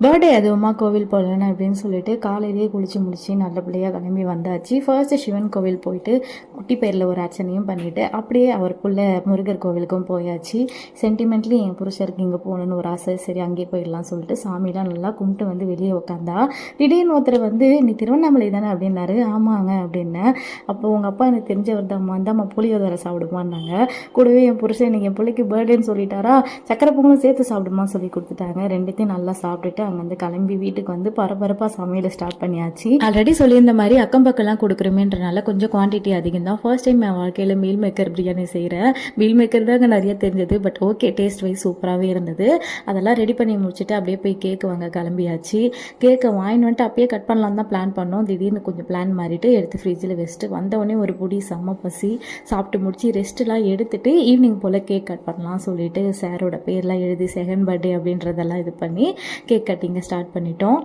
Birthday அதுவுமா கோவில் போகலன்னு அப்படின்னு சொல்லிட்டு காலையிலேயே குளிச்சு முடிச்சு நல்லபடியாக கிளம்பி வந்தாச்சு. ஃபர்ஸ்ட் சிவன் கோவில் போயிட்டு குட்டி பேரில் ஒரு அர்ச்சனையும் பண்ணிட்டு அப்படியே அவருக்குள்ள முருகர் கோவிலுக்கும் போயாச்சு. சென்டிமெண்ட்லி என் புருஷருக்கு இங்கே போகணுன்னு ஒரு ஆசை. சரி அங்கேயே போயிடலாம் சொல்லிட்டு சாமிலாம் நல்லா கும்பிட்டு வந்து வெளியே உட்காந்தா. திடீர்னு ஒருத்தர் வந்து நீ திருவண்ணாமலை தானே அப்படின்னாரு. ஆமாங்க அப்படின்னேன். அப்போ உங்கள் அப்பா எனக்கு தெரிஞ்சவர் தான் வந்தாம்மா புளியோதரை சாப்பிடுமான்னாங்க. கூடவே என் புருஷன் நீங்கள் என் பிள்ளைக்கு பர்த்டேன்னு சொல்லிட்டாரா, சக்கரை பொங்கலும் சேர்த்து சாப்பிடுமா சொல்லி கொடுத்துட்டாங்க. ரெண்டுத்தையும் நல்லா சாப்பிட்டுட்டு அங்கேருந்து கிளம்பி வீட்டுக்கு வந்து பரபரப்பாக சமையலை ஸ்டார்ட் பண்ணியாச்சு. ஆல்ரெடி சொல்லியிருந்த மாதிரி அக்கம் பக்கம்லாம் கொடுக்குறோமேன்றனால கொஞ்சம் குவான்டிட்டி அதிகம் தான். ஃபர்ஸ்ட் டைம் என் வாழ்க்கையில் மீல் மேக்கர் பிரியாணி செய்கிறேன். மீல் மேக்கர் தாங்க நிறைய தெரிஞ்சது. பட் ஓகே, டேஸ்ட் வைஸ் சூப்பராகவே இருந்தது. அதெல்லாம் ரெடி பண்ணி முடிச்சுட்டு அப்படியே போய் கேக்கு வாங்க கிளம்பியாச்சு. கேக்கை வாங்கிட்டு வந்துட்டு அப்படியே கட் பண்ணலாம் தான் பிளான் பண்ணோம். திடீர்னு கொஞ்சம் பிளான் மாறிட்டு எடுத்து ஃப்ரிட்ஜில் வச்சுட்டு வந்தவொடனே ஒரு பொடி செம்ம பசி. சாப்பிட்டு முடிச்சு ரெஸ்ட்லாம் எடுத்துட்டு ஈவினிங் போல் கேக் கட் பண்ணலாம் சொல்லிட்டு சாரோட பேர்லாம் எழுதி செகண்ட் பர்த்டே அப்படின்றதெல்லாம் இது பண்ணி கேக் கட்டிங்க ஸ்டார்ட் பண்ணிட்டோம்.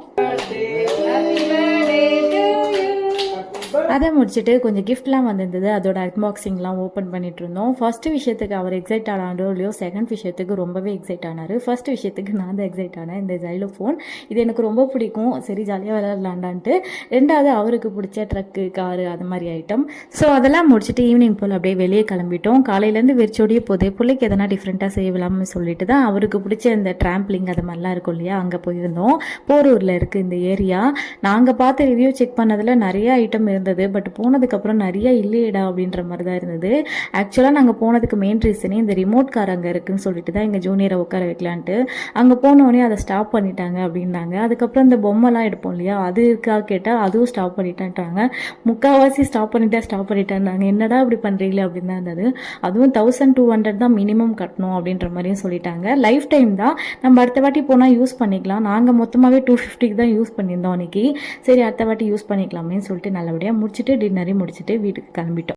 அதை முடிச்சுட்டு கொஞ்சம் கிஃப்ட்லாம் வந்திருந்தது. அதோட அன்பாக்சிங்லாம் ஓப்பன் பண்ணிட்டு இருந்தோம். ஃபர்ஸ்ட் விஷயத்துக்கு அவர் எக்ஸைட் ஆனாரோ இல்லையோ, செகண்ட் விஷயத்துக்கு ரொம்பவே எக்ஸைட் ஆனார். ஃபர்ஸ்ட் விஷயத்துக்கு நான் தான் எக்ஸைட் ஆனேன். இந்த ஜைலோஃபோன் இது எனக்கு ரொம்ப பிடிக்கும். சரி ஜாலியாக விளையாடலான்டான்ட்டு. ரெண்டாவது அவருக்கு பிடிச்ச ட்ரக்கு காரு அது மாதிரி ஐட்டம். ஸோ அதெல்லாம் முடிச்சுட்டு ஈவினிங் போல் அப்படியே வெளியே கிளம்பிட்டோம். காலையிலேருந்து வெறிச்சோடியே போதே பிள்ளைக்கு எதனா டிஃப்ரெண்ட்டாக செய்யலாம்னு சொல்லிட்டு தான் அவருக்கு பிடிச்ச இந்த ட்ராம்ப்லிங் அது மாதிரிலாம் இருக்கும் இல்லையா, அங்கே போயிருந்தோம். போரூரில் இருக்குது இந்த ஏரியா. நாங்கள் பார்த்து ரிவ்யூ செக் பண்ணதில் நிறைய ஐட்டம் இருந்தது. பட் போனதுக்கப்புறம் நிறைய இல்லையடா அப்படின்ற மாதிரி தான் இருந்தது. ஆக்சுவலாக நாங்கள் போனதுக்கு மெயின் ரீசனே இந்த ரிமோட் கார் அங்கே இருக்குன்னு சொல்லிட்டு தான் எங்கள் ஜூனியரை உட்கார வைக்கலான்ட்டு. அங்கே போனோடனே அதை ஸ்டாப் பண்ணிட்டாங்க அப்படின்னாங்க. அதுக்கப்புறம் இந்த பொம்மைலாம் எடுப்போம் இல்லையா, அது இருக்கா கேட்டால் அதுவும் ஸ்டாப் பண்ணிட்டான்ட்டாங்க. முக்கால்வாசி ஸ்டாப் பண்ணிட்டாங்க. என்னடா இப்படி பண்ணுறீங்களே அப்படின்னு தான் இருந்தது. அதுவும் 1200 தான் மினிமம் கட்டணும் அப்படின்ற மாதிரியும் சொல்லிட்டாங்க. லைஃப் டைம் தான், நம்ம அடுத்த வாட்டி போனால் யூஸ் பண்ணிக்கலாம். நாங்கள் மொத்தமாகவே 250 தான் யூஸ் பண்ணியிருந்தோம் அன்றைக்கி. சரி அடுத்த வாட்டி யூஸ் பண்ணிக்கலாமேன்னு சொல்லிட்டு நல்லபடியாக முடிச்சுட்டு டின்னரையும் முடிச்சுட்டு வீட்டுக்கு கிளம்பிட்டோம்.